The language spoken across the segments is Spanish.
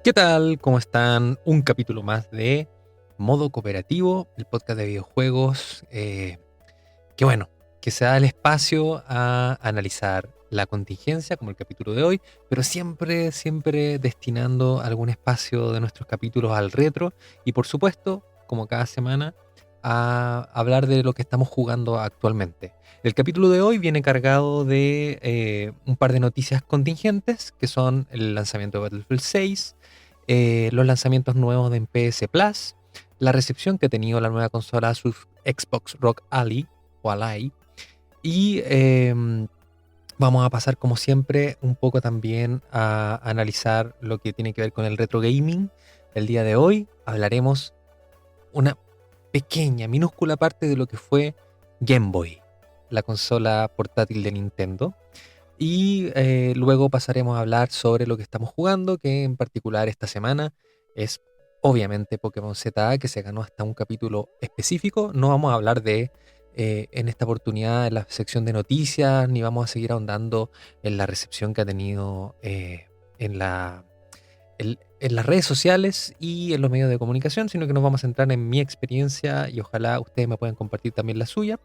¿Qué tal? ¿Cómo están? Un capítulo más de Modo Cooperativo, el podcast de videojuegos, que bueno, que se da el espacio a analizar la contingencia, como el capítulo de hoy, pero siempre destinando algún espacio de nuestros capítulos al retro y por supuesto, como cada semana, a hablar de lo que estamos jugando actualmente. El capítulo de hoy viene cargado de un par de noticias contingentes, que son el lanzamiento de Battlefield 6, los lanzamientos nuevos de PS Plus, la recepción que ha tenido la nueva consola Asus Xbox Rock Ally, o Ally, y vamos a pasar como siempre un poco también a analizar lo que tiene que ver con el retro gaming. El día de hoy hablaremos una pequeña, minúscula parte de lo que fue Game Boy, la consola portátil de Nintendo. Y luego pasaremos a hablar sobre lo que estamos jugando, que en particular esta semana es obviamente Pokémon ZA, que se ganó hasta un capítulo específico. No vamos a hablar de, en esta oportunidad, en la sección de noticias, ni vamos a seguir ahondando en la recepción que ha tenido en en las redes sociales y en los medios de comunicación, sino que nos vamos a centrar en mi experiencia y ojalá ustedes me puedan compartir también la suya.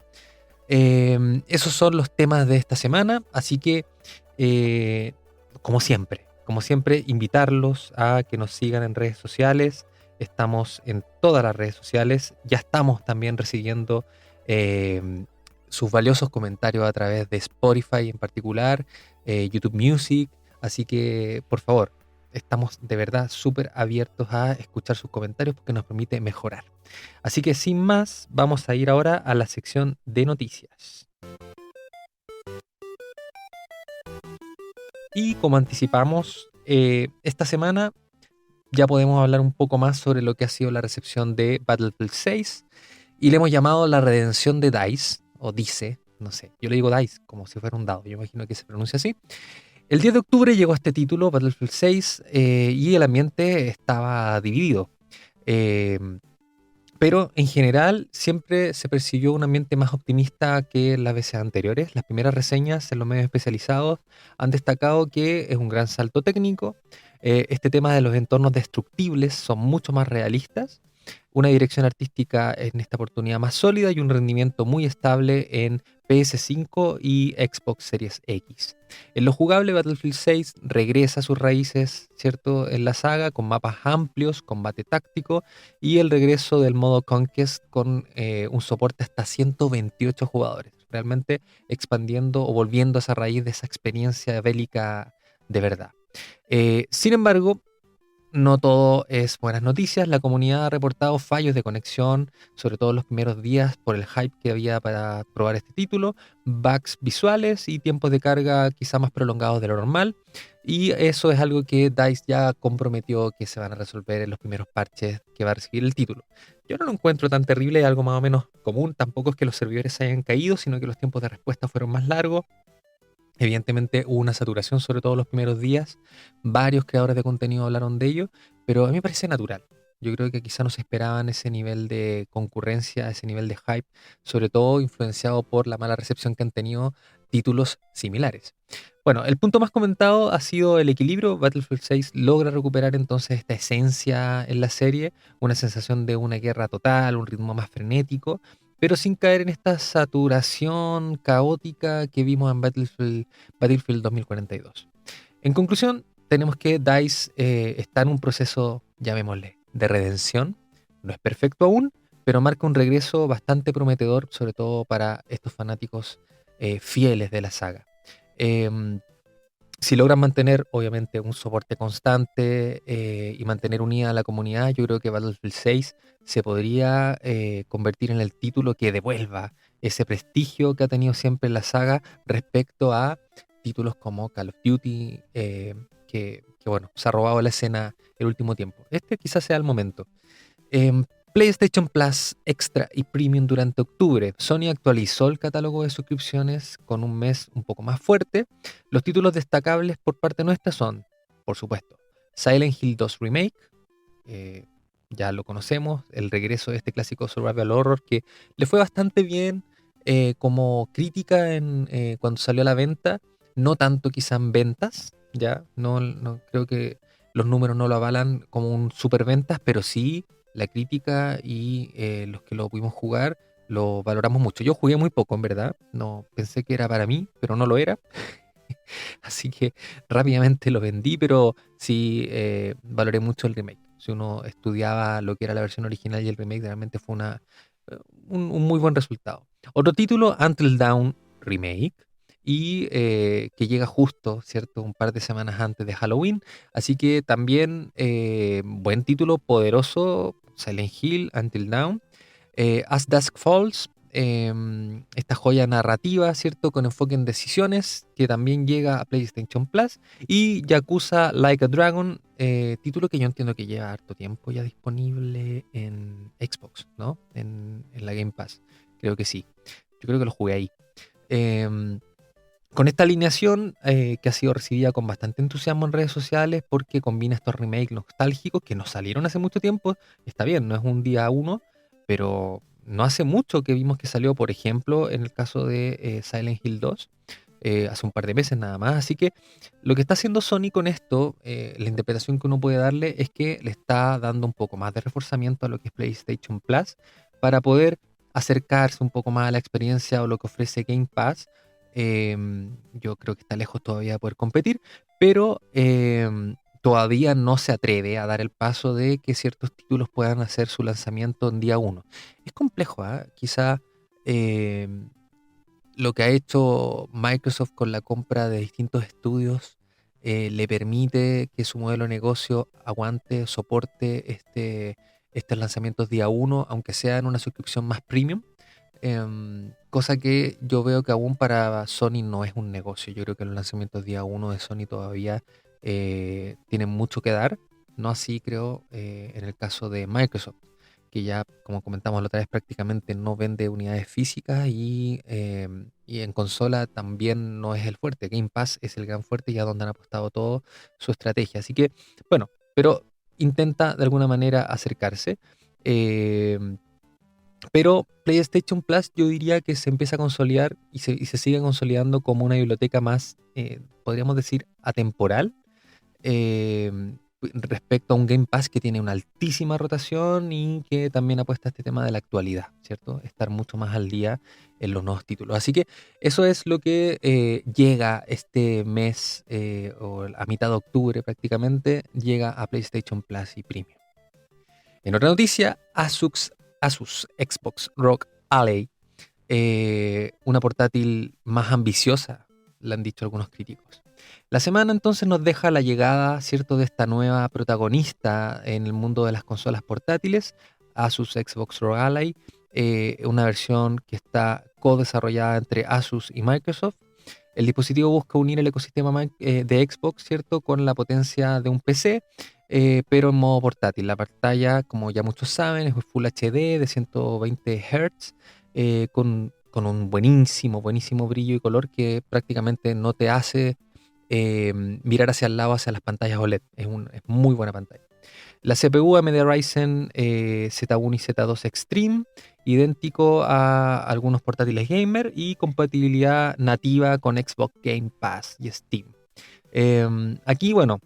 Esos son los temas de esta semana, así que eh, como siempre, invitarlos a que nos sigan en redes sociales. Estamos en todas las redes sociales, ya estamos también recibiendo sus valiosos comentarios a través de Spotify en particular, YouTube Music, así que por favor, estamos de verdad súper abiertos a escuchar sus comentarios porque nos permite mejorar. Así que sin más, vamos a ir ahora a la sección de noticias. Y como anticipamos, esta semana ya podemos hablar un poco más sobre lo que ha sido la recepción de Battlefield 6 y le hemos llamado la redención de DICE, o DICE, no sé, yo le digo DICE como si fuera un dado, yo imagino que se pronuncia así. El 10 de octubre llegó este título, Battlefield 6, y el ambiente estaba dividido. Eh, Pero en general siempre se percibió un ambiente más optimista que las veces anteriores. Las primeras reseñas en los medios especializados han destacado que es un gran salto técnico. Este tema de los entornos destructibles son mucho más realistas, una dirección artística en esta oportunidad más sólida y un rendimiento muy estable en PS5 y Xbox Series X. En lo jugable, Battlefield 6 regresa a sus raíces, ¿cierto?, en la saga, con mapas amplios, combate táctico y el regreso del modo Conquest con un soporte hasta 128 jugadores, realmente expandiendo o volviendo a esa raíz de esa experiencia bélica de verdad. Sin embargo, no todo es buenas noticias. La comunidad ha reportado fallos de conexión, sobre todo en los primeros días por el hype que había para probar este título, bugs visuales y tiempos de carga quizá más prolongados de lo normal. Y eso es algo que DICE ya comprometió que se van a resolver en los primeros parches que va a recibir el título. Yo no lo encuentro tan terrible, algo más o menos común. Tampoco es que los servidores se hayan caído, sino que los tiempos de respuesta fueron más largos. Evidentemente hubo una saturación, sobre todo los primeros días. Varios creadores de contenido hablaron de ello, pero a mí me parece natural. Yo creo que quizá no se esperaban ese nivel de concurrencia, ese nivel de hype, sobre todo influenciado por la mala recepción que han tenido títulos similares. Bueno, el punto más comentado ha sido el equilibrio. Battlefield 6 logra recuperar entonces esta esencia en la serie, una sensación de una guerra total, un ritmo más frenético, pero sin caer en esta saturación caótica que vimos en Battlefield 2042. En conclusión, tenemos que DICE está en un proceso, llamémosle, de redención. No es perfecto aún, pero marca un regreso bastante prometedor, sobre todo para estos fanáticos fieles de la saga. Em, si logran mantener, obviamente, un soporte constante y mantener unida a la comunidad, yo creo que Battlefield 6 se podría convertir en el título que devuelva ese prestigio que ha tenido siempre la saga respecto a títulos como Call of Duty, bueno, se ha robado la escena el último tiempo. Este quizás sea el momento. En PlayStation Plus Extra y Premium durante octubre, Sony actualizó el catálogo de suscripciones con un mes un poco más fuerte. Los títulos destacables por parte nuestra son, por supuesto, Silent Hill 2 Remake, eh, ya lo conocemos, el regreso de este clásico survival horror que le fue bastante bien como crítica cuando salió a la venta, no tanto quizá en ventas, ya, no creo que los números no lo avalan como un superventas, pero sí la crítica y los que lo pudimos jugar lo valoramos mucho. Yo jugué muy poco, en verdad. No pensé que era para mí, pero no lo era. Así que rápidamente lo vendí, pero sí valoré mucho el remake. Si uno estudiaba lo que era la versión original y el remake, realmente fue un muy buen resultado. Otro título, Until Dawn Remake, y que llega justo, ¿cierto? Un par de semanas antes de Halloween. Así que también buen título, poderoso, Silent Hill, Until Dawn. As Dusk Falls, esta joya narrativa, ¿cierto? Con enfoque en decisiones, que también llega a PlayStation Plus. Y Yakuza Like a Dragon, título que yo entiendo que lleva harto tiempo ya disponible en Xbox, ¿no? En la Game Pass. Creo que sí. Yo creo que lo jugué ahí. Em, con esta alineación que ha sido recibida con bastante entusiasmo en redes sociales porque combina estos remakes nostálgicos que nos salieron hace mucho tiempo. Está bien, no es un día uno, pero no hace mucho que vimos que salió, por ejemplo, en el caso de Silent Hill 2, hace un par de meses nada más. Así que lo que está haciendo Sony con esto, la interpretación que uno puede darle es que le está dando un poco más de reforzamiento a lo que es PlayStation Plus para poder acercarse un poco más a la experiencia o lo que ofrece Game Pass. Yo creo que está lejos todavía de poder competir, pero todavía no se atreve a dar el paso de que ciertos títulos puedan hacer su lanzamiento en día uno. Es complejo, ¿ah? Quizá lo que ha hecho Microsoft con la compra de distintos estudios le permite que su modelo de negocio aguante, soporte estos lanzamientos día uno, aunque sea en una suscripción más premium. Cosa que yo veo que aún para Sony no es un negocio. Yo creo que los lanzamientos día uno de Sony todavía tienen mucho que dar. No así creo en el caso de Microsoft, que ya, como comentamos la otra vez, prácticamente no vende unidades físicas y en consola también no es el fuerte. Game Pass es el gran fuerte y a donde han apostado todo su estrategia. Así que, bueno, pero intenta de alguna manera acercarse. em, pero PlayStation Plus yo diría que se empieza a consolidar y se sigue consolidando como una biblioteca más, podríamos decir, atemporal, eh, respecto a un Game Pass que tiene una altísima rotación y que también apuesta a este tema de la actualidad, ¿cierto? Estar mucho más al día en los nuevos títulos. Así que eso es lo que llega este mes, o a mitad de octubre prácticamente, llega a PlayStation Plus y Premium. En otra noticia, Asus Xbox ROG Ally, una portátil más ambiciosa, le han dicho algunos críticos. La semana entonces nos deja la llegada, ¿cierto?, de esta nueva protagonista en el mundo de las consolas portátiles, Asus Xbox ROG Ally, una versión que está co-desarrollada entre Asus y Microsoft. El dispositivo busca unir el ecosistema de Xbox, ¿cierto?, con la potencia de un PC, pero en modo portátil. La pantalla, como ya muchos saben, es Full HD de 120 Hz, con un buenísimo, buenísimo brillo y color que prácticamente no te hace mirar hacia el lado, hacia las pantallas OLED. Es muy buena pantalla. La CPU AMD Ryzen Z1 y Z2 Extreme, idéntico a algunos portátiles gamer y compatibilidad nativa con Xbox Game Pass y Steam. Aquí, bueno,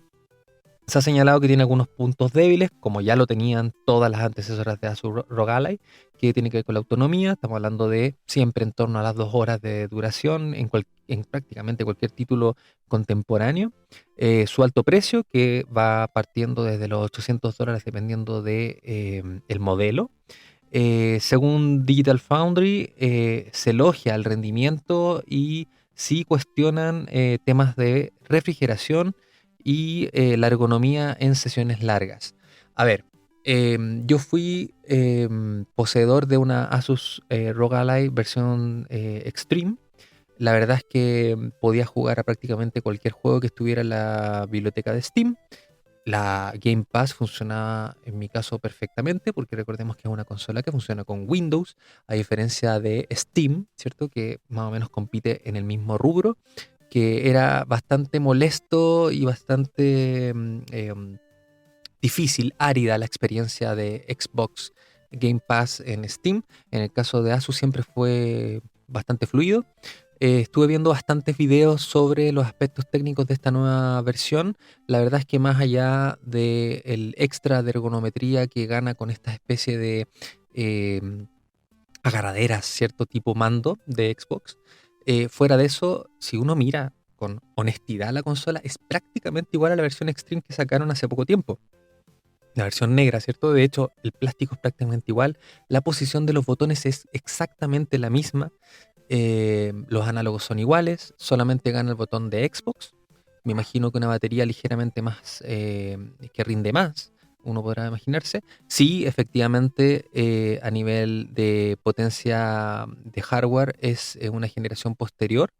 se ha señalado que tiene algunos puntos débiles, como ya lo tenían todas las antecesoras de Asus ROG Ally, que tiene que ver con la autonomía. Estamos hablando de siempre en torno a las 2 horas de duración en prácticamente cualquier título contemporáneo. Su alto precio, que va partiendo desde los $800 dependiendo de el modelo. Según Digital Foundry, se elogia el rendimiento y sí cuestionan temas de refrigeración y la ergonomía en sesiones largas. A ver, yo fui poseedor de una Asus ROG Ally versión Extreme. La verdad es que podía jugar a prácticamente cualquier juego que estuviera en la biblioteca de Steam. La Game Pass funcionaba en mi caso perfectamente porque recordemos que es una consola que funciona con Windows, a diferencia de Steam, ¿cierto? Que más o menos compite en el mismo rubro, que era bastante molesto y bastante difícil, árida la experiencia de Xbox Game Pass en Steam. En el caso de Asus siempre fue bastante fluido. Estuve viendo bastantes videos sobre los aspectos técnicos de esta nueva versión. La verdad es que más allá del extra de ergonometría que gana con esta especie de eh, agarraderas, cierto tipo mando de Xbox, fuera de eso, si uno mira con honestidad la consola, es prácticamente igual a la versión Extreme que sacaron hace poco tiempo. La versión negra, ¿cierto? De hecho, el plástico es prácticamente igual. La posición de los botones es exactamente la misma. Los análogos son iguales, solamente gana el botón de Xbox. Me imagino que una batería ligeramente más, que rinde más, uno podrá imaginarse. Sí, efectivamente, a nivel de potencia de hardware es una generación posterior,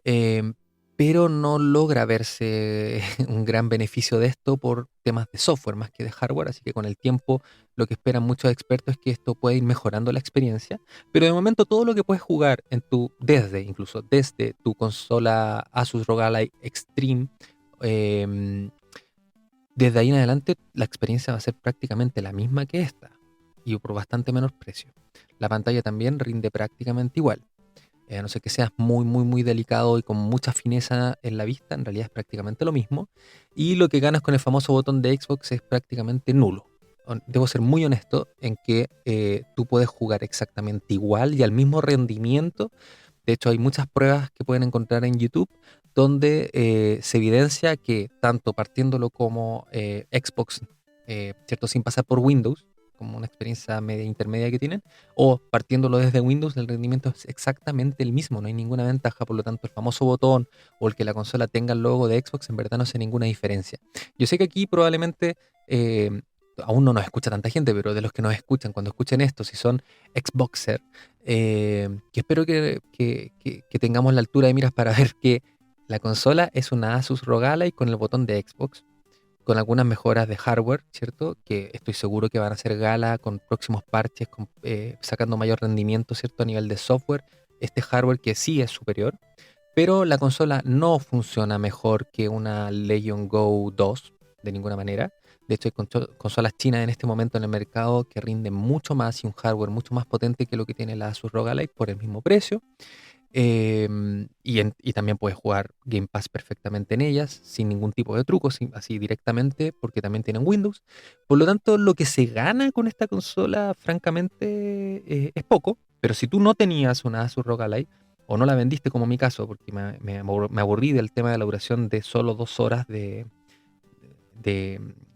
eh, pero no logra verse un gran beneficio de esto por temas de software más que de hardware, así que con el tiempo lo que esperan muchos expertos es que esto pueda ir mejorando la experiencia, pero de momento todo lo que puedes jugar incluso desde tu consola Asus ROG Ally Extreme, em, desde ahí en adelante la experiencia va a ser prácticamente la misma que esta y por bastante menor precio. La pantalla también rinde prácticamente igual. A no ser que seas muy, muy, muy delicado y con mucha fineza en la vista, en realidad es prácticamente lo mismo. Y lo que ganas con el famoso botón de Xbox es prácticamente nulo. Debo ser muy honesto en que tú puedes jugar exactamente igual y al mismo rendimiento. De hecho, hay muchas pruebas que pueden encontrar en YouTube donde se evidencia que tanto partiéndolo como Xbox, ¿cierto? Sin pasar por Windows, como una experiencia media intermedia que tienen, o partiéndolo desde Windows, el rendimiento es exactamente el mismo, no hay ninguna ventaja, por lo tanto el famoso botón o el que la consola tenga el logo de Xbox en verdad no hace ninguna diferencia. Yo sé que aquí probablemente aún no nos escucha tanta gente, pero de los que nos escuchan, cuando escuchen esto, si son Xboxer, que espero que tengamos la altura de miras para ver que la consola es una Asus ROG Ally con el botón de Xbox, con algunas mejoras de hardware, ¿cierto? Que estoy seguro que van a ser gala con próximos parches, sacando mayor rendimiento, ¿cierto? A nivel de software, este hardware que sí es superior, pero la consola no funciona mejor que una Legion Go 2, de ninguna manera. De hecho, hay consolas chinas en este momento en el mercado que rinden mucho más y un hardware mucho más potente que lo que tiene la Asus ROG Ally por el mismo precio. Y también puedes jugar Game Pass perfectamente en ellas, sin ningún tipo de truco, así directamente, porque también tienen Windows. Por lo tanto, lo que se gana con esta consola, francamente, es poco. Pero si tú no tenías una Asus ROG Ally, o no la vendiste como mi caso, porque me aburrí del tema de la duración de solo 2 horas de,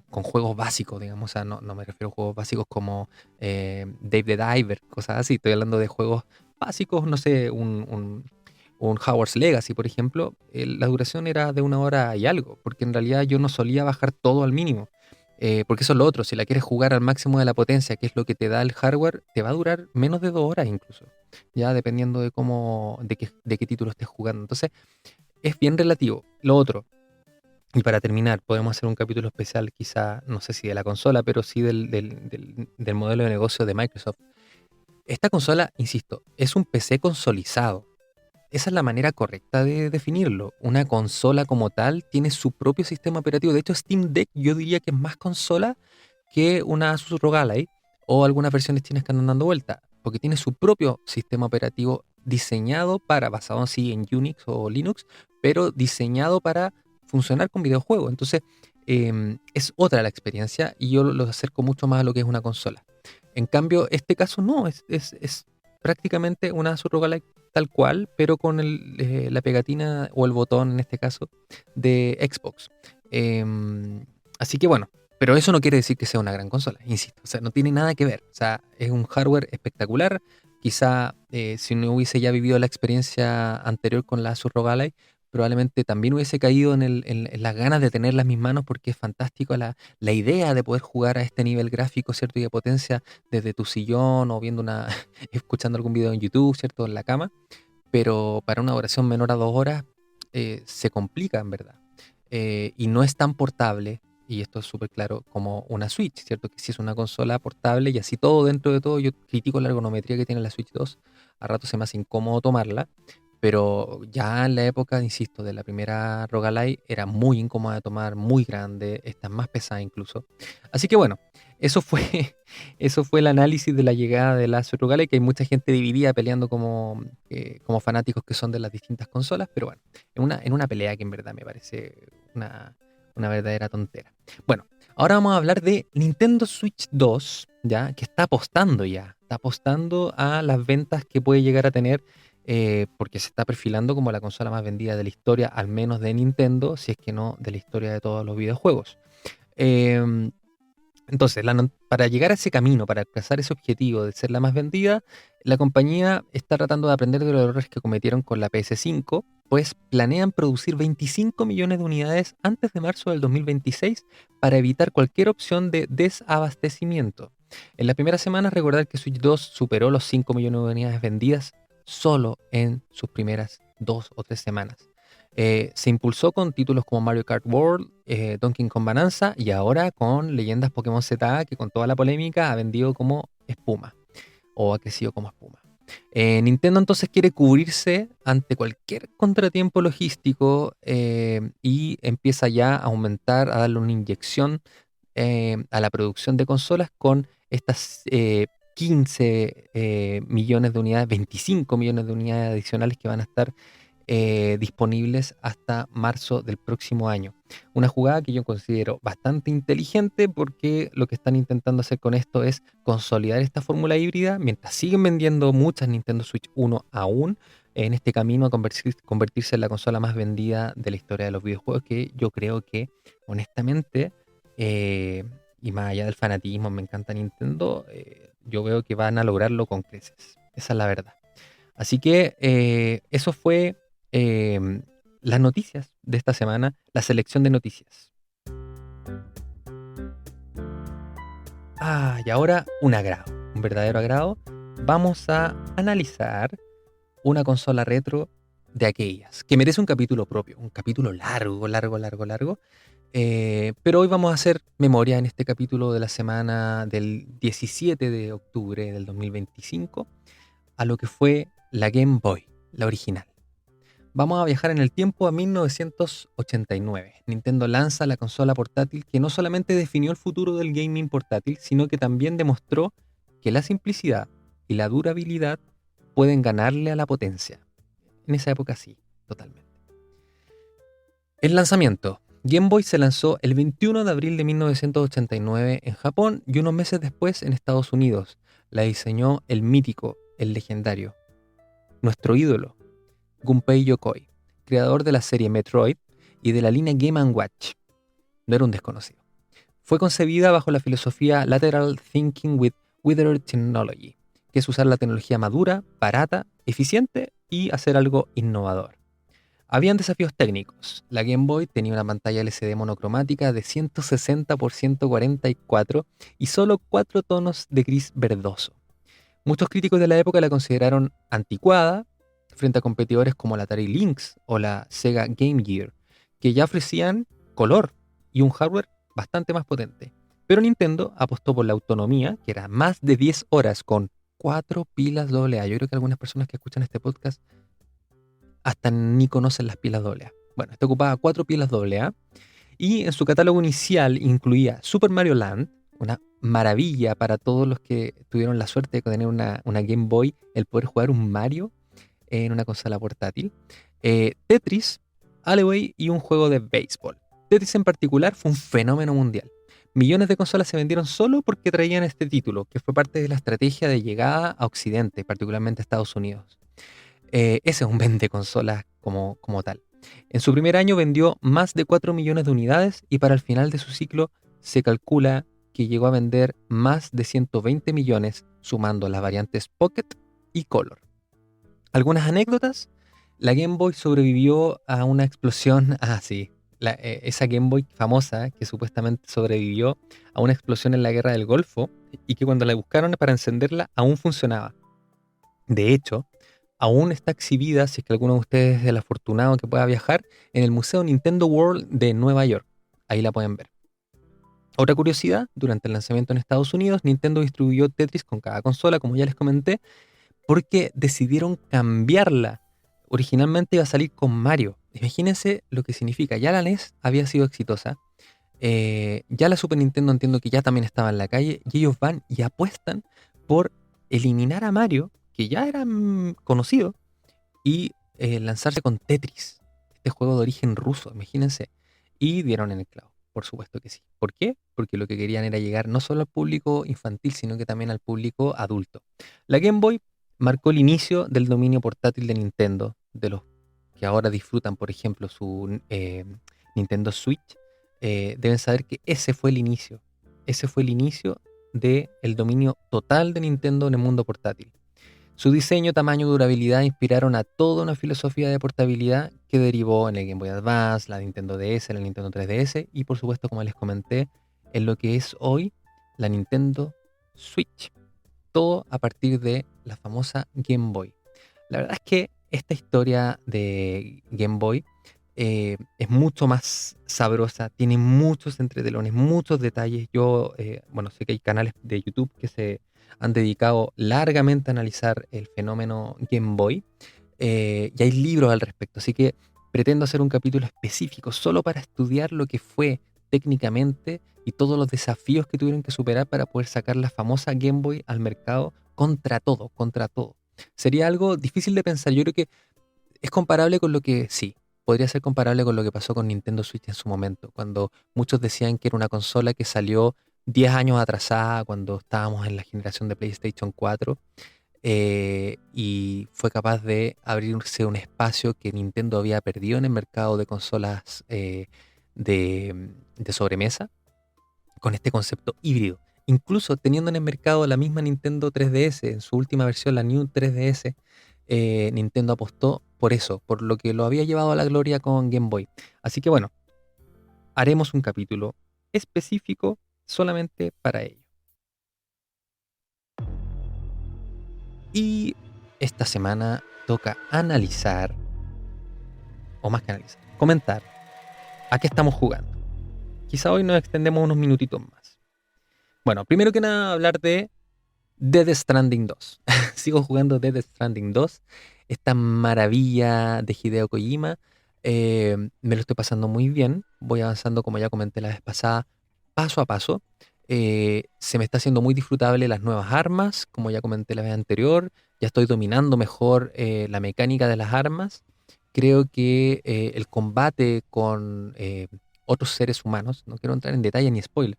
con juegos básicos, digamos, o sea, no me refiero a juegos básicos como Dave the Diver, cosas así, estoy hablando de juegos básicos, no sé, un Hogwarts Legacy, por ejemplo, la duración era de 1 hora y algo, porque en realidad yo no solía bajar todo al mínimo, porque eso es lo otro, si la quieres jugar al máximo de la potencia, que es lo que te da el hardware, te va a durar menos de 2 horas incluso, ya dependiendo de qué título estés jugando. Entonces, es bien relativo. Lo otro, y para terminar, podemos hacer un capítulo especial, quizá, no sé si de la consola, pero sí del modelo de negocio de Microsoft. Esta consola, insisto, es un PC consolizado. Esa es la manera correcta de definirlo. Una consola como tal tiene su propio sistema operativo. De hecho, Steam Deck yo diría que es más consola que una Asus ROG Ally o algunas versiones chinas que andan dando vuelta, porque tiene su propio sistema operativo diseñado basado así en Unix o Linux, pero diseñado para funcionar con videojuegos. Entonces, es otra la experiencia y yo lo acerco mucho más a lo que es una consola. En cambio, este caso no, es prácticamente una surrogala tal cual, pero con la pegatina o el botón, en este caso, de Xbox. Así que bueno, pero eso no quiere decir que sea una gran consola, insisto. O sea, no tiene nada que ver. O sea, es un hardware espectacular. Quizá si no hubiese ya vivido la experiencia anterior con la Asus ROG Ally, probablemente también hubiese caído en las ganas de tenerla en mis manos porque es fantástico la idea de poder jugar a este nivel gráfico, ¿cierto? Y de potencia desde tu sillón o viendo escuchando algún video en YouTube, ¿cierto? En la cama. Pero para una duración menor a 2 horas se complica, en verdad. Y no es tan portable, y esto es súper claro, como una Switch, ¿cierto? Que si es una consola portable y así todo dentro de todo, yo critico la ergonometría que tiene la Switch 2. A rato se me hace incómodo tomarla, pero ya en la época, insisto, de la primera ROG Ally era muy incómoda de tomar, muy grande, esta es más pesada incluso. Así que bueno, Eso fue, eso fue el análisis de la llegada de la Surrogale, que hay mucha gente dividida peleando como fanáticos que son de las distintas consolas, pero bueno, en una pelea que en verdad me parece una verdadera tontera. Bueno, ahora vamos a hablar de Nintendo Switch 2, ¿ya? Que está apostando a las ventas que puede llegar a tener, porque se está perfilando como la consola más vendida de la historia, al menos de Nintendo, si es que no de la historia de todos los videojuegos. Eh, entonces, para llegar a ese camino, para alcanzar ese objetivo de ser la más vendida, la compañía está tratando de aprender de los errores que cometieron con la PS5, pues planean producir 25 millones de unidades antes de marzo del 2026 para evitar cualquier opción de desabastecimiento. En las primeras semanas, recordar que Switch 2 superó los 5 millones de unidades vendidas solo en sus primeras 2 o 3 semanas. Se impulsó con títulos como Mario Kart World, Donkey Kong Bonanza y ahora con Leyendas Pokémon Z, que con toda la polémica ha vendido como espuma o ha crecido como espuma. Nintendo entonces quiere cubrirse ante cualquier contratiempo logístico, y empieza ya a aumentar, a darle una inyección a la producción de consolas con estas 15 millones de unidades, 25 millones de unidades adicionales que van a estar disponibles hasta marzo del próximo año. Una jugada que yo considero bastante inteligente, porque lo que están intentando hacer con esto es consolidar esta fórmula híbrida mientras siguen vendiendo muchas Nintendo Switch 1 aún en este camino a convertirse en la consola más vendida de la historia de los videojuegos, que yo creo que honestamente, y más allá del fanatismo, me encanta Nintendo, yo veo que van a lograrlo con creces. Esa es la verdad. Así que eso fue las noticias de esta semana, la selección de noticias. Y ahora un agrado, un verdadero agrado. Vamos a analizar una consola retro de aquellas, que merece un capítulo propio, un capítulo largo, largo, largo, largo. Pero hoy vamos a hacer memoria en este capítulo de la semana del 17 de octubre del 2025 a lo que fue la Game Boy, la original. Vamos a viajar en el tiempo a 1989. Nintendo lanza la consola portátil que no solamente definió el futuro del gaming portátil, sino que también demostró que la simplicidad y la durabilidad pueden ganarle a la potencia. En esa época sí, totalmente. El lanzamiento. Game Boy se lanzó el 21 de abril de 1989 en Japón y unos meses después en Estados Unidos. La diseñó el mítico, el legendario, nuestro ídolo, Gunpei Yokoi, creador de la serie Metroid y de la línea Game & Watch. No era un desconocido. Fue concebida bajo la filosofía Lateral Thinking with Wider Technology, que es usar la tecnología madura, barata, eficiente y hacer algo innovador. Habían desafíos técnicos. La Game Boy tenía una pantalla LCD monocromática de 160 por 144 y solo 4 tonos de gris verdoso. Muchos críticos de la época la consideraron anticuada frente a competidores como la Atari Lynx o la Sega Game Gear, que ya ofrecían color y un hardware bastante más potente. Pero Nintendo apostó por la autonomía, que era más de 10 horas con 4 pilas AA. Yo creo que algunas personas que escuchan este podcast hasta ni conocen las pilas AA. Bueno, este ocupaba 4 pilas AA y en su catálogo inicial incluía Super Mario Land, una maravilla para todos los que tuvieron la suerte de tener una Game Boy, el poder jugar un Mario en una consola portátil, Tetris, Alleyway y un juego de béisbol. Tetris en particular fue un fenómeno mundial. Millones de consolas se vendieron solo porque traían este título, que fue parte de la estrategia de llegada a Occidente, particularmente a Estados Unidos. Ese es un vende consolas como tal. En su primer año vendió más de 4 millones de unidades y para el final de su ciclo se calcula que llegó a vender más de 120 millones, sumando las variantes Pocket y Color. Algunas anécdotas. La Game Boy sobrevivió a una explosión. Sí. Esa Game Boy famosa que supuestamente sobrevivió a una explosión en la Guerra del Golfo y que cuando la buscaron para encenderla aún funcionaba. De hecho, aún está exhibida, si es que alguno de ustedes es el afortunado que pueda viajar, en el Museo Nintendo World de Nueva York. Ahí la pueden ver. Otra curiosidad, durante el lanzamiento en Estados Unidos, Nintendo distribuyó Tetris con cada consola, como ya les comenté, porque decidieron cambiarla. Originalmente iba a salir con Mario. Imagínense lo que significa. Ya la NES había sido exitosa. Ya la Super Nintendo entiendo que ya también estaba en la calle y ellos van y apuestan por eliminar a Mario, que ya era conocido, y lanzarse con Tetris, este juego de origen ruso, imagínense. Y dieron en el clavo, por supuesto que sí. ¿Por qué? Porque lo que querían era llegar no solo al público infantil, sino que también al público adulto. La Game Boy marcó el inicio del dominio portátil de Nintendo, de los que ahora disfrutan, por ejemplo, su Nintendo Switch. Deben saber que ese fue el inicio. Ese fue el inicio del dominio total de Nintendo en el mundo portátil. Su diseño, tamaño y durabilidad inspiraron a toda una filosofía de portabilidad que derivó en el Game Boy Advance, la Nintendo DS, la Nintendo 3DS y por supuesto, como les comenté, en lo que es hoy la Nintendo Switch. Todo a partir de la famosa Game Boy. La verdad es que esta historia de Game Boy es mucho más sabrosa, tiene muchos entretelones, muchos detalles. Yo, bueno, sé que hay canales de YouTube que se han dedicado largamente a analizar el fenómeno Game Boy y hay libros al respecto, así que pretendo hacer un capítulo específico solo para estudiar lo que fue técnicamente y todos los desafíos que tuvieron que superar para poder sacar la famosa Game Boy al mercado contra todo, contra todo. Sería algo difícil de pensar. Yo creo que es comparable con lo que, sí, podría ser comparable con lo que pasó con Nintendo Switch en su momento, cuando muchos decían que era una consola que salió 10 años atrasada, cuando estábamos en la generación de PlayStation 4, y fue capaz de abrirse un espacio que Nintendo había perdido en el mercado de consolas de sobremesa, con este concepto híbrido. Incluso teniendo en el mercado la misma Nintendo 3DS, en su última versión, la New 3DS, Nintendo apostó por eso, por lo que lo había llevado a la gloria con Game Boy. Así que bueno, haremos un capítulo específico solamente para ello. Y esta semana toca analizar, o más que analizar, comentar a qué estamos jugando. Quizá hoy nos extendemos unos minutitos más. Bueno, primero que nada hablar de Death Stranding 2. Sigo jugando Death Stranding 2. Esta maravilla de Hideo Kojima. Me lo estoy pasando muy bien. Voy avanzando, como ya comenté la vez pasada, paso a paso. Se me está haciendo muy disfrutable las nuevas armas, como ya comenté la vez anterior. Ya estoy dominando mejor la mecánica de las armas. Creo que el combate con otros seres humanos, no quiero entrar en detalle ni spoiler,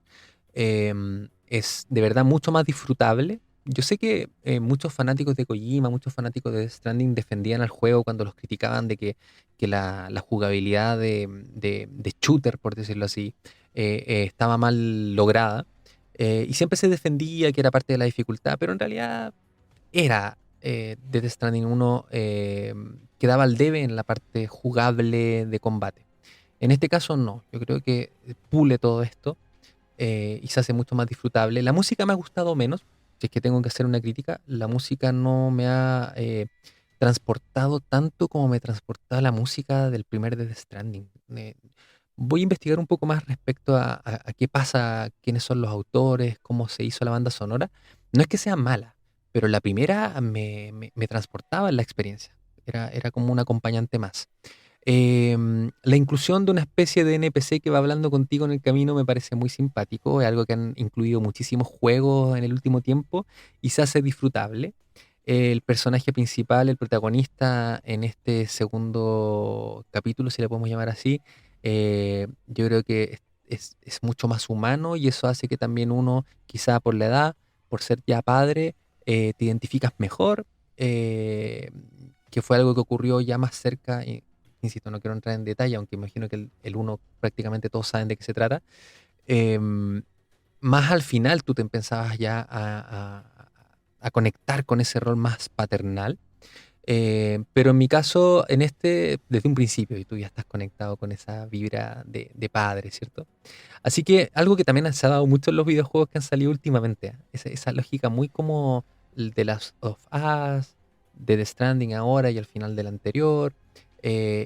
es de verdad mucho más disfrutable. Yo sé que muchos fanáticos de Kojima, muchos fanáticos de Death Stranding defendían al juego cuando los criticaban de que la jugabilidad de shooter, por decirlo así, estaba mal lograda. Y siempre se defendía que era parte de la dificultad, pero en realidad era Death Stranding 1 quedaba al debe en la parte jugable de combate. En este caso no, yo creo que pule todo esto y se hace mucho más disfrutable. La música me ha gustado menos, si es que tengo que hacer una crítica, la música no me ha transportado tanto como me transportaba la música del primer Death Stranding. Voy a investigar un poco más respecto a qué pasa, quiénes son los autores, cómo se hizo la banda sonora. No es que sea mala, pero la primera me transportaba en la experiencia. Era como un acompañante más. La inclusión de una especie de NPC que va hablando contigo en el camino me parece muy simpático. Es algo que han incluido muchísimos juegos en el último tiempo y se hace disfrutable. El personaje principal, el protagonista en este segundo capítulo, si le podemos llamar así, yo creo que es mucho más humano y eso hace que también uno, quizá por la edad, por ser ya padre, te identificas mejor, eh, que fue algo que ocurrió ya más cerca. Insisto, no quiero entrar en detalle, aunque imagino que el uno prácticamente todos saben de qué se trata. em, Más al final tú te empezabas ya a conectar con ese rol más paternal. Pero en mi caso, en este, desde un principio, y tú ya estás conectado con esa vibra de padre, ¿cierto? Así que algo que también se ha dado mucho en los videojuegos que han salido últimamente, esa lógica muy como el de las of Us, de The Stranding ahora y al final del anterior.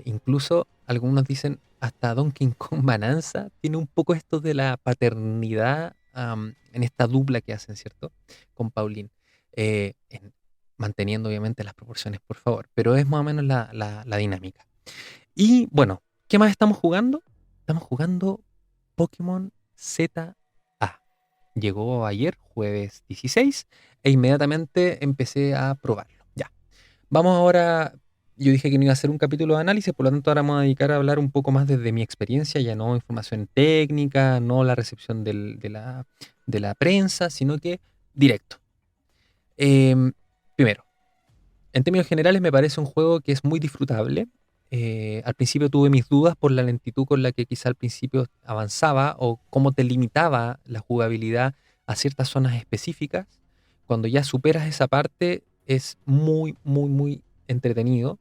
Incluso algunos dicen hasta Donkey Kong Bonanza tiene un poco esto de la paternidad en esta dupla que hacen, ¿cierto? Con Pauline. Manteniendo obviamente las proporciones, por favor, pero es más o menos la dinámica. Y bueno, ¿qué más estamos jugando? Estamos jugando Pokémon ZA. Llegó ayer, jueves 16, e inmediatamente empecé a probarlo. Ya. Vamos ahora. Yo dije que no iba a hacer un capítulo de análisis, por lo tanto ahora me voy a dedicar a hablar un poco más desde mi experiencia, ya no información técnica, no la recepción de la prensa, sino que directo. Em, Primero, en términos generales me parece un juego que es muy disfrutable. Al principio tuve mis dudas por la lentitud con la que quizá al principio avanzaba o cómo te limitaba la jugabilidad a ciertas zonas específicas. Cuando ya superas esa parte es muy, muy, muy entretenido.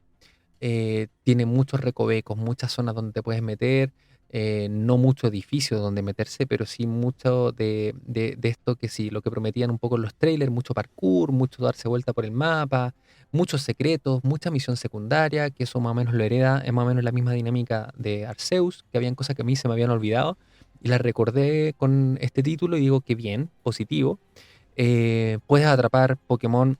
Tiene muchos recovecos, muchas zonas donde te puedes meter, no mucho edificio donde meterse, pero sí mucho de esto que sí, lo que prometían un poco en los trailers, mucho parkour, mucho darse vuelta por el mapa, muchos secretos, mucha misión secundaria, que eso más o menos lo hereda, es más o menos la misma dinámica de Arceus, que habían cosas que a mí se me habían olvidado, y las recordé con este título y digo que bien, positivo. Puedes atrapar Pokémon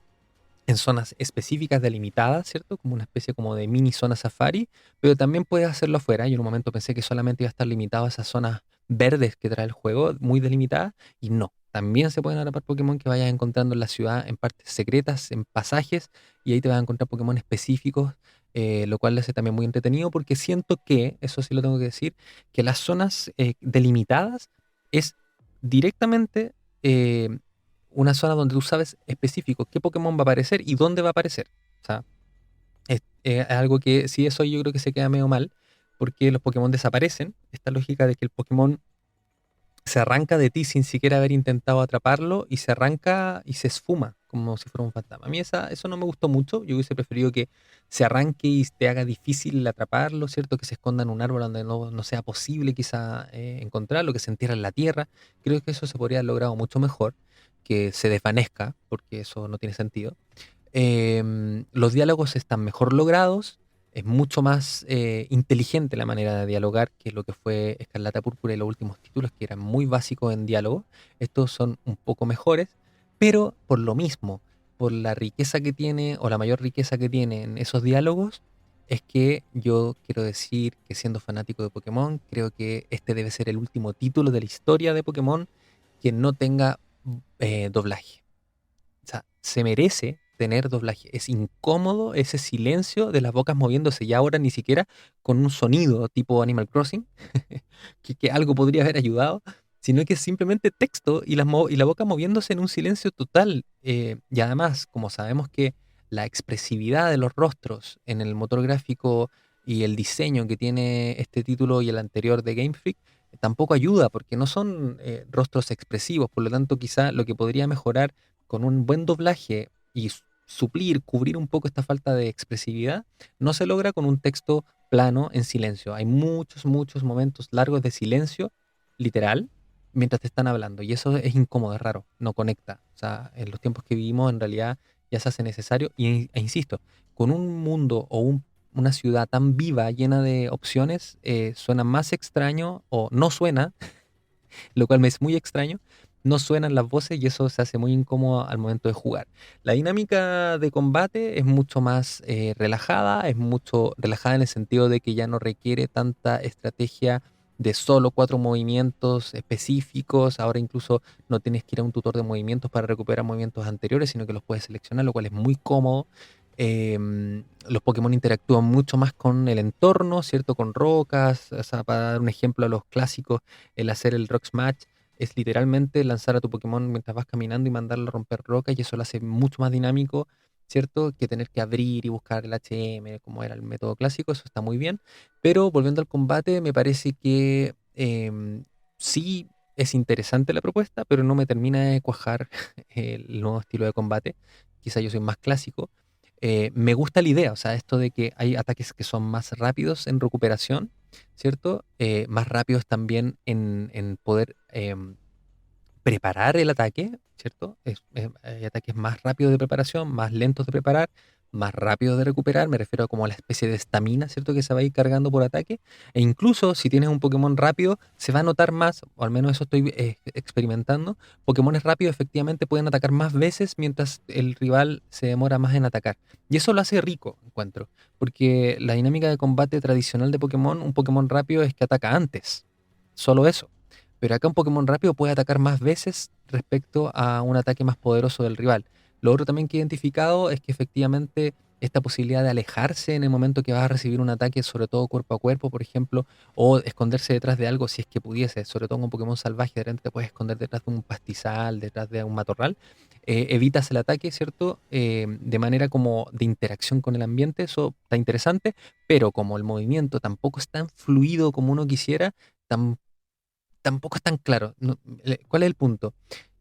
en zonas específicas delimitadas, ¿cierto? Como una especie como de mini zona safari, pero también puedes hacerlo afuera. Yo en un momento pensé que solamente iba a estar limitado a esas zonas verdes que trae el juego, muy delimitadas, y no. También se pueden atrapar Pokémon que vayas encontrando en la ciudad, en partes secretas, en pasajes, y ahí te vas a encontrar Pokémon específicos, lo cual le hace también muy entretenido, porque siento que, eso sí lo tengo que decir, que las zonas delimitadas es directamente una zona donde tú sabes específico qué Pokémon va a aparecer y dónde va a aparecer. O sea, es algo que si eso yo creo que se queda medio mal, porque los Pokémon desaparecen. Esta lógica de que el Pokémon se arranca de ti sin siquiera haber intentado atraparlo y se arranca y se esfuma como si fuera un fantasma. A mí eso no me gustó mucho. Yo hubiese preferido que se arranque y te haga difícil el atraparlo, ¿cierto? Que se esconda en un árbol donde no sea posible quizá encontrarlo, que se entierre en la tierra. Creo que eso se podría haber logrado mucho mejor, que se desvanezca, porque eso no tiene sentido. Los diálogos están mejor logrados, es mucho más inteligente la manera de dialogar que lo que fue Escarlata Púrpura y los últimos títulos, que eran muy básicos en diálogo. Estos son un poco mejores, pero por lo mismo, por la riqueza que tiene o la mayor riqueza que tienen esos diálogos, es que yo quiero decir que siendo fanático de Pokémon, creo que este debe ser el último título de la historia de Pokémon que no tenga doblaje. O sea, se merece tener doblaje. Es incómodo ese silencio de las bocas moviéndose y ahora ni siquiera con un sonido tipo Animal Crossing, que algo podría haber ayudado, sino que es simplemente texto y y la boca moviéndose en un silencio total. Y además, como sabemos que la expresividad de los rostros en el motor gráfico y el diseño que tiene este título y el anterior de Game Freak, tampoco ayuda porque no son rostros expresivos, por lo tanto quizá lo que podría mejorar con un buen doblaje y suplir, cubrir un poco esta falta de expresividad, no se logra con un texto plano en silencio. Hay muchos, muchos momentos largos de silencio, literal, mientras te están hablando. Y eso es incómodo, es raro, no conecta. O sea, en los tiempos que vivimos, en realidad ya se hace necesario. E insisto, con un mundo o una ciudad tan viva, llena de opciones, suena más extraño o no suena, lo cual me es muy extraño. No suenan las voces y eso se hace muy incómodo al momento de jugar. La dinámica de combate es mucho más relajada, es mucho relajada en el sentido de que ya no requiere tanta estrategia de solo cuatro movimientos específicos. Ahora incluso no tienes que ir a un tutor de movimientos para recuperar movimientos anteriores, sino que los puedes seleccionar, lo cual es muy cómodo. Los Pokémon interactúan mucho más con el entorno, ¿cierto? Con rocas. O sea, para dar un ejemplo a los clásicos, el hacer el Rock Smash es literalmente lanzar a tu Pokémon mientras vas caminando y mandarlo a romper rocas, y eso lo hace mucho más dinámico, ¿cierto? Que tener que abrir y buscar el HM, como era el método clásico, eso está muy bien. Pero volviendo al combate, me parece que sí es interesante la propuesta, pero no me termina de cuajar el nuevo estilo de combate. Quizá yo soy más clásico. Me gusta la idea, o sea, esto de que hay ataques que son más rápidos en recuperación, ¿cierto? Más rápidos también en poder preparar el ataque, ¿cierto? Hay ataques más rápidos de preparación, más lentos de preparar, más rápidos de recuperar, me refiero a como a la especie de estamina, ¿cierto? Que se va a ir cargando por ataque. E incluso si tienes un Pokémon rápido, se va a notar más, o al menos eso estoy experimentando. Pokémones rápidos efectivamente pueden atacar más veces mientras el rival se demora más en atacar. Y eso lo hace rico, encuentro, porque la dinámica de combate tradicional de Pokémon, un Pokémon rápido es que ataca antes. Solo eso. pero acá un Pokémon rápido puede atacar más veces respecto a un ataque más poderoso del rival. Lo otro también que he identificado es que efectivamente esta posibilidad de alejarse en el momento que vas a recibir un ataque, sobre todo cuerpo a cuerpo, por ejemplo, o esconderse detrás de algo si es que pudiese, sobre todo con un Pokémon salvaje, de repente te puedes esconder detrás de un pastizal, detrás de un matorral, evitas el ataque, ¿cierto? De manera como de interacción con el ambiente, eso está interesante, pero como el movimiento tampoco es tan fluido como uno quisiera, tam- tampoco es tan claro. ¿Cuál es el punto?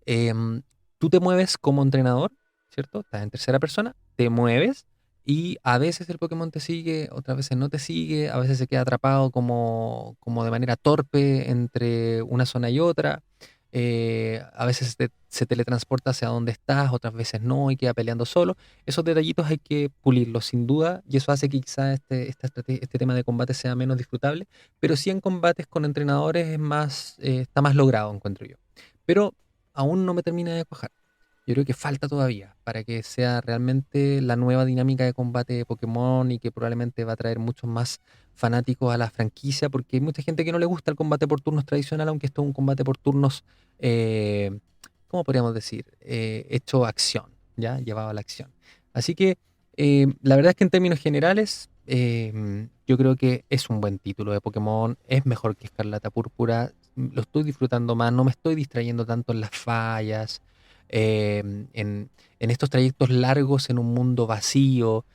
Em, Tú te mueves como entrenador, ¿cierto? Estás en tercera persona, te mueves y a veces el Pokémon te sigue, otras veces no te sigue, a veces se queda atrapado como de manera torpe entre una zona y otra. A veces se teletransporta hacia donde estás, otras veces no y queda peleando solo. Esos detallitos hay que pulirlos sin duda y eso hace que quizás este tema de combate sea menos disfrutable, pero sí en combates con entrenadores es más, está más logrado, encuentro yo. Pero aún no me termina de cuajar. Yo creo que falta todavía para que sea realmente la nueva dinámica de combate de Pokémon y que probablemente va a traer muchos más fanáticos a la franquicia, porque hay mucha gente que no le gusta el combate por turnos tradicional, aunque esto es un combate por turnos, eh, ¿cómo podríamos decir? Hecho acción, ¿ya? Llevado a la acción. Así que la verdad es que en términos generales, yo creo que es un buen título de Pokémon, es mejor que Escarlata Púrpura, lo estoy disfrutando más, no me estoy distrayendo tanto en las fallas, en estos trayectos largos en un mundo vacío,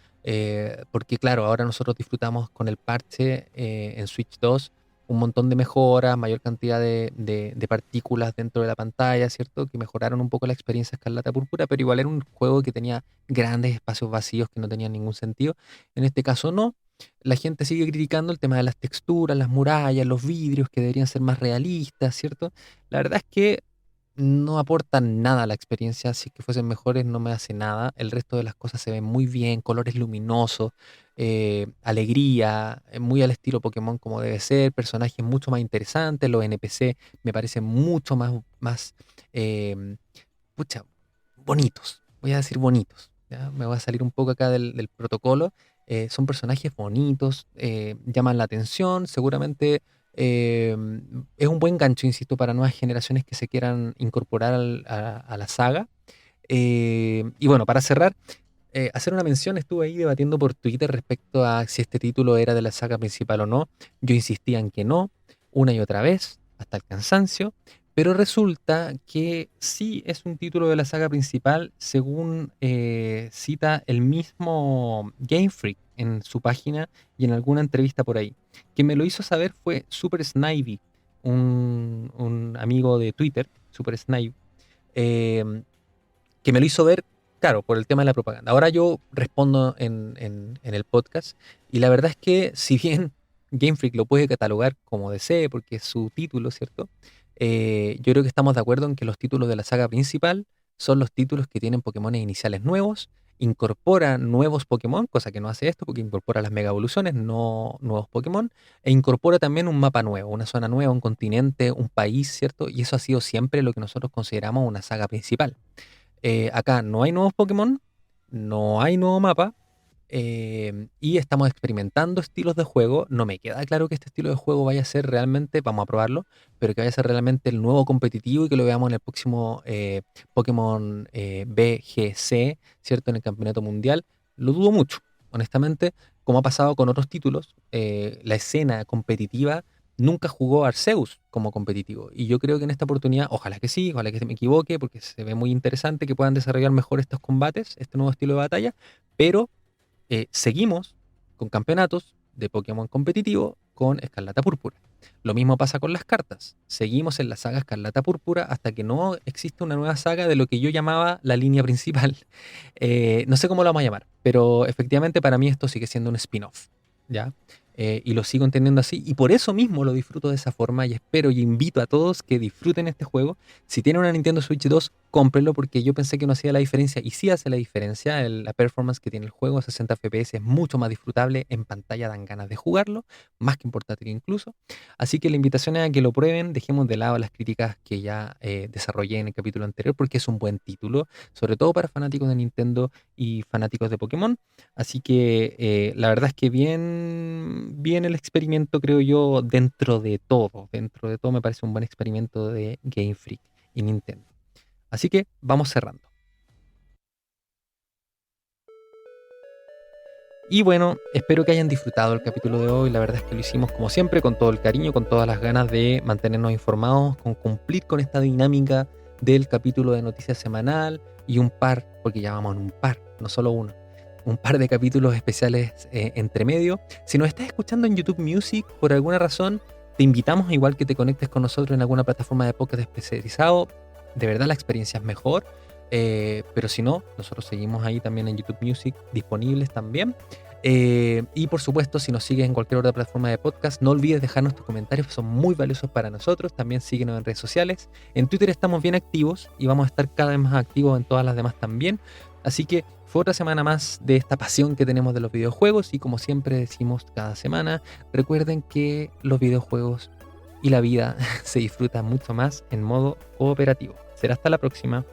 porque claro, ahora nosotros disfrutamos con el parche en Switch 2 un montón de mejoras, mayor cantidad de partículas dentro de la pantalla, ¿cierto? Que mejoraron un poco la experiencia Escarlata Púrpura, pero igual era un juego que tenía grandes espacios vacíos que no tenían ningún sentido. En este caso no. La gente sigue criticando el tema de las texturas, las murallas, los vidrios que deberían ser más realistas, ¿cierto? La verdad es que no aportan nada a la experiencia. Si es que fuesen mejores, no me hace nada. El resto de las cosas se ven muy bien, colores luminosos, alegría, muy al estilo Pokémon como debe ser, personajes mucho más interesantes, los NPC me parecen mucho más eh, pucha, bonitos. Voy a decir bonitos. ¿Ya? Me voy a salir un poco acá del protocolo. Son personajes bonitos, llaman la atención, seguramente eh, es un buen gancho, insisto, para nuevas generaciones que se quieran incorporar a la saga. Y bueno, para cerrar, hacer una mención, estuve ahí debatiendo por Twitter respecto a si este título era de la saga principal o no. Yo insistía en que no, una y otra vez, hasta el cansancio, pero resulta que sí es un título de la saga principal, según cita el mismo Game Freak en su página y en alguna entrevista por ahí. Quien me lo hizo saber fue Super Snivy, un amigo de Twitter, Super Snivy, eh, que me lo hizo ver, claro, por el tema de la propaganda. Ahora yo respondo en el podcast y la verdad es que si bien Game Freak lo puede catalogar como desee porque es su título, ¿cierto? Yo creo que estamos de acuerdo en que los títulos de la saga principal son los títulos que tienen Pokémon iniciales nuevos, incorpora nuevos Pokémon, cosa que no hace esto porque incorpora las mega evoluciones, no nuevos Pokémon, e incorpora también un mapa nuevo, una zona nueva, un continente, un país, ¿cierto? Y eso ha sido siempre lo que nosotros consideramos una saga principal. Acá no hay nuevos Pokémon, no hay nuevo mapa, y estamos experimentando estilos de juego. No me queda claro que este estilo de juego vaya a ser realmente, vamos a probarlo, pero que vaya a ser realmente el nuevo competitivo y que lo veamos en el próximo Pokémon BGC, ¿cierto? En el Campeonato Mundial. Lo dudo mucho, honestamente, como ha pasado con otros títulos, la escena competitiva nunca jugó Arceus como competitivo. Y yo creo que en esta oportunidad, ojalá que sí, ojalá que me equivoque, porque se ve muy interesante que puedan desarrollar mejor estos combates, este nuevo estilo de batalla, pero seguimos con campeonatos de Pokémon competitivo con Escarlata Púrpura. Lo mismo pasa con las cartas. Seguimos en la saga Escarlata Púrpura hasta que no existe una nueva saga de lo que yo llamaba la línea principal. No sé cómo lo vamos a llamar, pero efectivamente para mí esto sigue siendo un spin-off, ¿ya? Y lo sigo entendiendo así, y por eso mismo lo disfruto de esa forma, y espero y invito a todos que disfruten este juego. Si tienen una Nintendo Switch 2, cómprenlo porque yo pensé que no hacía la diferencia, y sí hace la diferencia. La performance que tiene el juego, 60 FPS, es mucho más disfrutable, en pantalla dan ganas de jugarlo, más que en portátil incluso. Así que la invitación es a que lo prueben, dejemos de lado las críticas que ya desarrollé en el capítulo anterior, porque es un buen título, sobre todo para fanáticos de Nintendo y fanáticos de Pokémon. Así que la verdad es que bien, bien el experimento, creo yo, dentro de todo. Dentro de todo me parece un buen experimento de Game Freak y Nintendo. Así que vamos cerrando. Y bueno, espero que hayan disfrutado el capítulo de hoy. La verdad es que lo hicimos como siempre, con todo el cariño, con todas las ganas de mantenernos informados, con cumplir con esta dinámica del capítulo de noticias semanal y un par, porque ya vamos en un par, no solo uno, un par de capítulos especiales entre medio. Si nos estás escuchando en YouTube Music, por alguna razón, te invitamos igual que te conectes con nosotros en alguna plataforma de podcast especializado. De verdad la experiencia es mejor. Pero si no, nosotros seguimos ahí también en YouTube Music, disponibles también. Y por supuesto, si nos sigues en cualquier otra plataforma de podcast, no olvides dejarnos tus comentarios, son muy valiosos para nosotros. También síguenos en redes sociales. En Twitter estamos bien activos y vamos a estar cada vez más activos en todas las demás también. Así que fue otra semana más de esta pasión que tenemos de los videojuegos y como siempre decimos cada semana, recuerden que los videojuegos y la vida se disfrutan mucho más en modo cooperativo. Será hasta la próxima.